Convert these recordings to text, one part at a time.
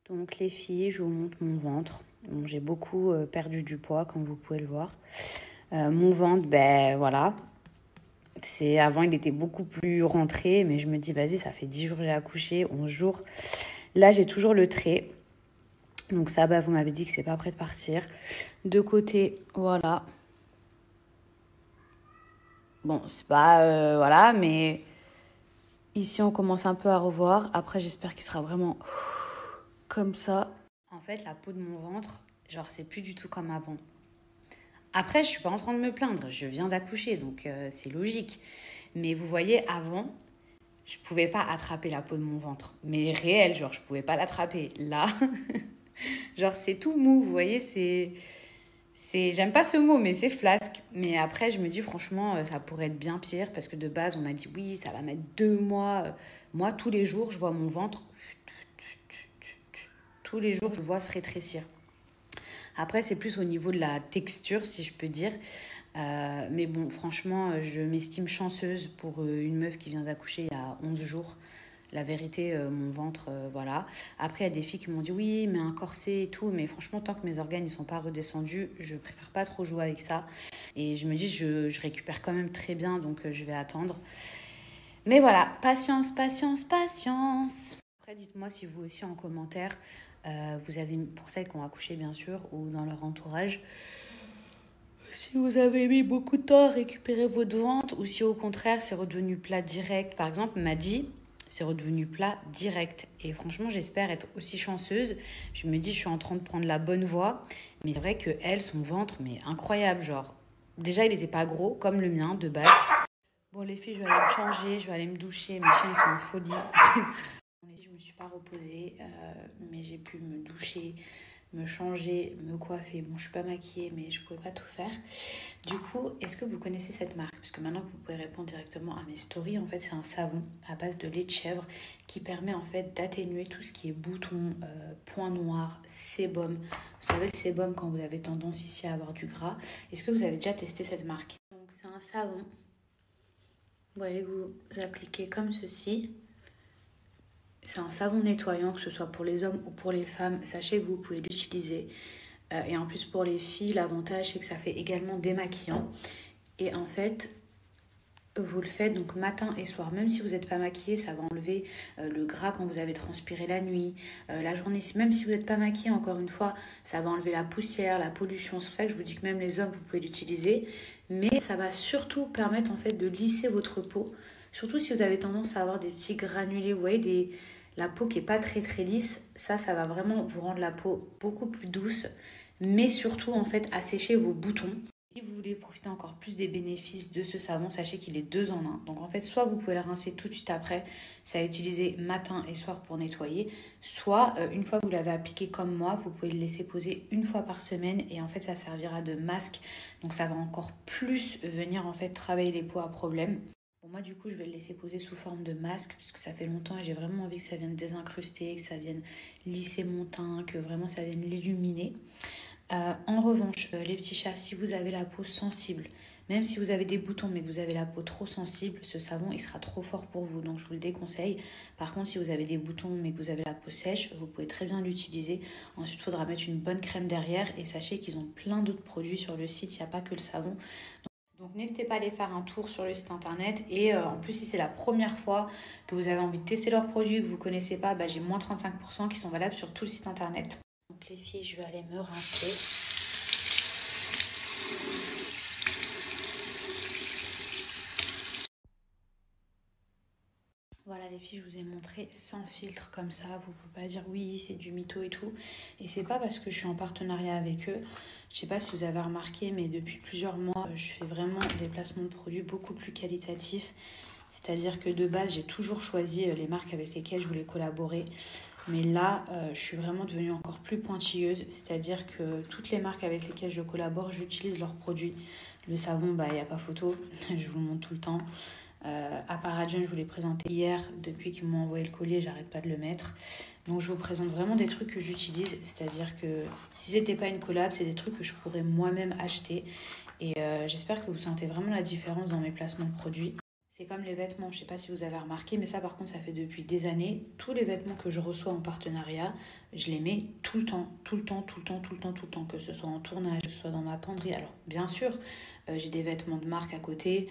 Donc les filles, je vous montre mon ventre. Donc, j'ai beaucoup perdu du poids, comme vous pouvez le voir. Mon ventre, ben voilà. Avant, il était beaucoup plus rentré, mais je me dis, vas-y, ça fait 10 jours que j'ai accouché, 11 jours. Là, j'ai toujours le trait. Donc ça, bah, vous m'avez dit que c'est pas prêt de partir. De côté, voilà. Bon, c'est pas... voilà, mais ici, on commence un peu à revoir. Après, j'espère qu'il sera vraiment comme ça. En fait, la peau de mon ventre, genre, c'est plus du tout comme avant. Après, je suis pas en train de me plaindre. Je viens d'accoucher, donc c'est logique. Mais vous voyez, avant, je pouvais pas attraper la peau de mon ventre. Mais réel, genre, je pouvais pas l'attraper. Là, genre, c'est tout mou, vous voyez, j'aime pas ce mot, mais c'est flasque. Mais après, je me dis, franchement, ça pourrait être bien pire, parce que de base, on m'a dit, oui, ça va mettre 2 mois. Moi, tous les jours, je vois mon ventre, tous les jours, je vois se rétrécir. Après, c'est plus au niveau de la texture, si je peux dire. Mais bon, franchement, je m'estime chanceuse pour une meuf qui vient d'accoucher il y a 11 jours. La vérité, mon ventre, voilà. Après, il y a des filles qui m'ont dit oui, mais un corset et tout. Mais franchement, tant que mes organes ne sont pas redescendus, je préfère pas trop jouer avec ça. Et je me dis, je récupère quand même très bien, donc je vais attendre. Mais voilà, patience, patience, patience. Après, dites-moi si vous aussi en commentaire, vous avez, pour celles qui ont accouché bien sûr, ou dans leur entourage, si vous avez mis beaucoup de temps à récupérer votre ventre, ou si au contraire c'est redevenu plat direct. Par exemple, m'a dit, c'est redevenu plat direct. Et franchement, j'espère être aussi chanceuse. Je me dis, je suis en train de prendre la bonne voie. Mais c'est vrai que elle, son ventre, mais incroyable, genre. Déjà, il n'était pas gros, comme le mien, de base. Bon, les filles, je vais aller me changer, je vais aller me doucher. Mes chiens, ils sont en folie. Je me suis pas reposée, mais j'ai pu me doucher, me changer, me coiffer. Bon, je suis pas maquillée, mais je pouvais pas tout faire. Du coup, est-ce que vous connaissez cette marque? Parce que maintenant que vous pouvez répondre directement à mes stories, en fait, c'est un savon à base de lait de chèvre qui permet en fait d'atténuer tout ce qui est boutons, points noirs, sébum. Vous savez, le sébum quand vous avez tendance ici à avoir du gras. Est-ce que vous avez déjà testé cette marque? Donc, c'est un savon. Vous voyez, vous appliquez comme ceci. C'est un savon nettoyant, que ce soit pour les hommes ou pour les femmes. Sachez que vous pouvez l'utiliser. Et en plus, pour les filles, l'avantage, c'est que ça fait également démaquillant. Et en fait, vous le faites donc matin et soir. Même si vous n'êtes pas maquillée, ça va enlever le gras quand vous avez transpiré la nuit, la journée. Même si vous n'êtes pas maquillée, encore une fois, ça va enlever la poussière, la pollution. C'est pour ça que je vous dis que même les hommes, vous pouvez l'utiliser. Mais ça va surtout permettre en fait de lisser votre peau. Surtout si vous avez tendance à avoir des petits granulés, vous voyez, la peau qui n'est pas très très lisse. Ça va vraiment vous rendre la peau beaucoup plus douce. Mais surtout en fait assécher vos boutons. Si vous voulez profiter encore plus des bénéfices de ce savon, sachez qu'il est 2 en 1. Donc en fait, soit vous pouvez le rincer tout de suite après, c'est à utiliser matin et soir pour nettoyer, soit une fois que vous l'avez appliqué comme moi, vous pouvez le laisser poser une fois par semaine et en fait ça servira de masque. Donc ça va encore plus venir en fait travailler les peaux à problème. Bon, moi du coup je vais le laisser poser sous forme de masque puisque ça fait longtemps et j'ai vraiment envie que ça vienne désincruster, que ça vienne lisser mon teint, que vraiment ça vienne l'illuminer. En revanche, les petits chats, si vous avez la peau sensible, même si vous avez des boutons mais que vous avez la peau trop sensible, ce savon il sera trop fort pour vous, donc je vous le déconseille. Par contre, si vous avez des boutons mais que vous avez la peau sèche, vous pouvez très bien l'utiliser. Ensuite, il faudra mettre une bonne crème derrière et sachez qu'ils ont plein d'autres produits sur le site, il n'y a pas que le savon. Donc n'hésitez pas à aller faire un tour sur le site internet et en plus si c'est la première fois que vous avez envie de tester leurs produits, que vous ne connaissez pas, j'ai moins 35% qui sont valables sur tout le site internet. Donc les filles, je vais aller me rincer. Voilà les filles, je vous ai montré sans filtre comme ça. Vous ne pouvez pas dire oui, c'est du mytho et tout. Et c'est pas parce que je suis en partenariat avec eux. Je sais pas si vous avez remarqué, mais depuis plusieurs mois, je fais vraiment des placements de produits beaucoup plus qualitatifs. C'est-à-dire que de base, j'ai toujours choisi les marques avec lesquelles je voulais collaborer. Mais là, je suis vraiment devenue encore plus pointilleuse. C'est-à-dire que toutes les marques avec lesquelles je collabore, j'utilise leurs produits. Le savon, il n'y a pas photo. Je vous le montre tout le temps. Aparadium, je vous l'ai présenté hier. Depuis qu'ils m'ont envoyé le collier, j'arrête pas de le mettre. Donc, je vous présente vraiment des trucs que j'utilise. C'est-à-dire que si c'était pas une collab, c'est des trucs que je pourrais moi-même acheter. Et j'espère que vous sentez vraiment la différence dans mes placements de produits. C'est comme les vêtements, je sais pas si vous avez remarqué, mais ça par contre ça fait depuis des années. Tous les vêtements que je reçois en partenariat, je les mets tout le temps, tout le temps, tout le temps, tout le temps, tout le temps, que ce soit en tournage, que ce soit dans ma penderie. Alors bien sûr, j'ai des vêtements de marque à côté.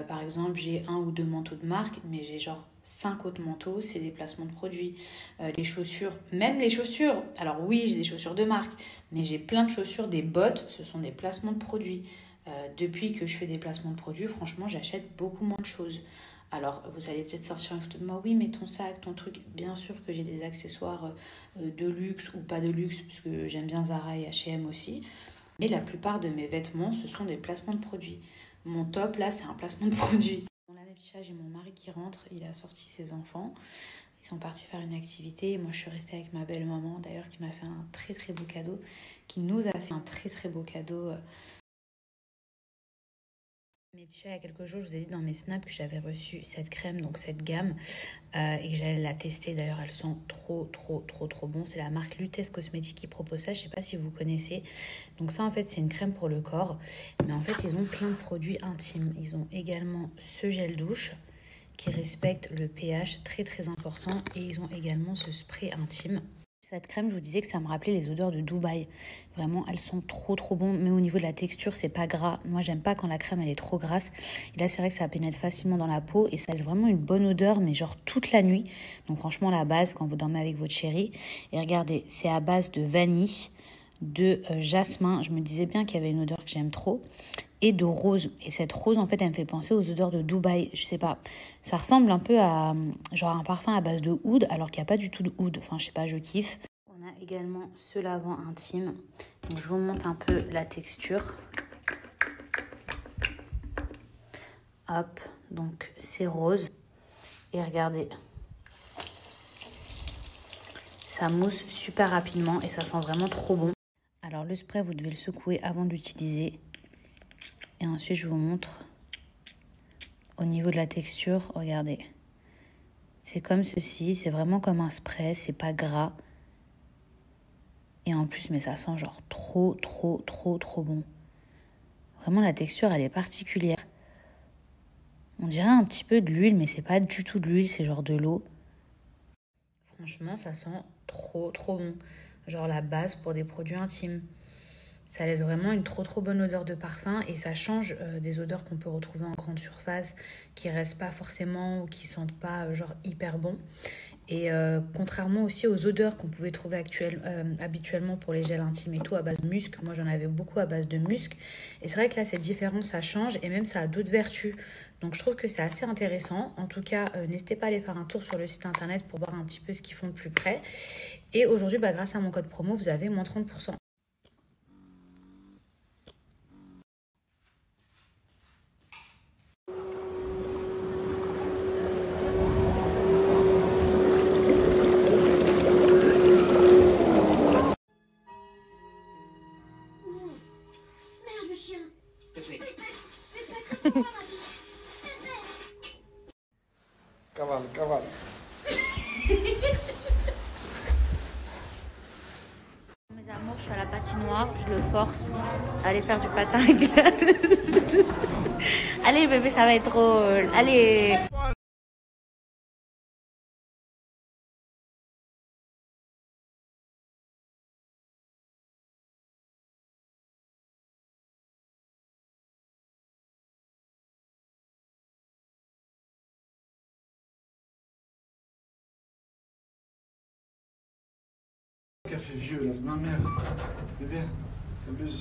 Par exemple, j'ai 1 ou 2 manteaux de marque, mais j'ai genre 5 autres manteaux, c'est des placements de produits. Les chaussures, même les chaussures. Alors oui, j'ai des chaussures de marque, mais j'ai plein de chaussures, des bottes, ce sont des placements de produits. Depuis que je fais des placements de produits, franchement, j'achète beaucoup moins de choses. Alors, vous allez peut-être sortir une photo de moi. Oui, mais ton sac, ton truc. Bien sûr que j'ai des accessoires de luxe ou pas de luxe, puisque j'aime bien Zara et H&M aussi. Mais la plupart de mes vêtements, ce sont des placements de produits. Mon top, là, c'est un placement de produit. Bon, là, mes petits chats, j'ai mon mari qui rentre. Il a sorti ses enfants. Ils sont partis faire une activité. Et moi, je suis restée avec ma belle-maman, d'ailleurs, qui m'a fait un très, très beau cadeau. Qui nous a fait un très, très beau cadeau. Mes petits chats, il y a quelques jours, je vous ai dit dans mes snaps que j'avais reçu cette crème, donc cette gamme, et que j'allais la tester. D'ailleurs, elle sent trop, trop, trop, trop bon. C'est la marque Lutèce Cosmétiques qui propose ça. Je ne sais pas si vous connaissez. Donc ça, en fait, c'est une crème pour le corps. Mais en fait, ils ont plein de produits intimes. Ils ont également ce gel douche qui respecte le pH, très, très important. Et ils ont également ce spray intime. Cette crème, je vous disais que ça me rappelait les odeurs de Dubaï. Vraiment, elles sont trop trop bonnes. Mais au niveau de la texture, c'est pas gras. Moi, j'aime pas quand la crème, elle est trop grasse. Et là, c'est vrai que ça pénètre facilement dans la peau. Et ça laisse vraiment une bonne odeur, mais genre toute la nuit. Donc franchement, la base, quand vous dormez avec votre chéri. Et regardez, c'est à base de vanille, de jasmin. Je me disais bien qu'il y avait une odeur que j'aime trop. Et de rose. Et cette rose, en fait, elle me fait penser aux odeurs de Dubaï. Je sais pas. Ça ressemble un peu à genre un parfum à base de oud, alors qu'il n'y a pas du tout de oud. Enfin, je sais pas, je kiffe. On a également ce lavant intime. Donc, je vous montre un peu la texture. Hop. Donc, c'est rose. Et regardez. Ça mousse super rapidement et ça sent vraiment trop bon. Alors, le spray, vous devez le secouer avant de l'utiliser. Et ensuite, je vous montre au niveau de la texture. Regardez. C'est comme ceci. C'est vraiment comme un spray. C'est pas gras. Et en plus, mais ça sent genre trop, trop, trop, trop bon. Vraiment, la texture, elle est particulière. On dirait un petit peu de l'huile, mais c'est pas du tout de l'huile. C'est genre de l'eau. Franchement, ça sent trop, trop bon. Genre la base pour des produits intimes. Ça laisse vraiment une trop trop bonne odeur de parfum et ça change des odeurs qu'on peut retrouver en grande surface qui restent pas forcément ou qui sentent pas genre hyper bon. Et contrairement aussi aux odeurs qu'on pouvait trouver habituellement pour les gels intimes et tout à base de musc, moi j'en avais beaucoup à base de musc. Et c'est vrai que là c'est différent, ça change et même ça a d'autres vertus. Donc je trouve que c'est assez intéressant. En tout cas, n'hésitez pas à aller faire un tour sur le site internet pour voir un petit peu ce qu'ils font de plus près. Et aujourd'hui, grâce à mon code promo, vous avez moins 30%. Cavale, cavale. Mes amours, je suis à la patinoire, je le force à aller faire du patin à glace. Allez bébé, ça va être drôle. Allez. Café vieux, là, ma mère. Bébé, t'abuses.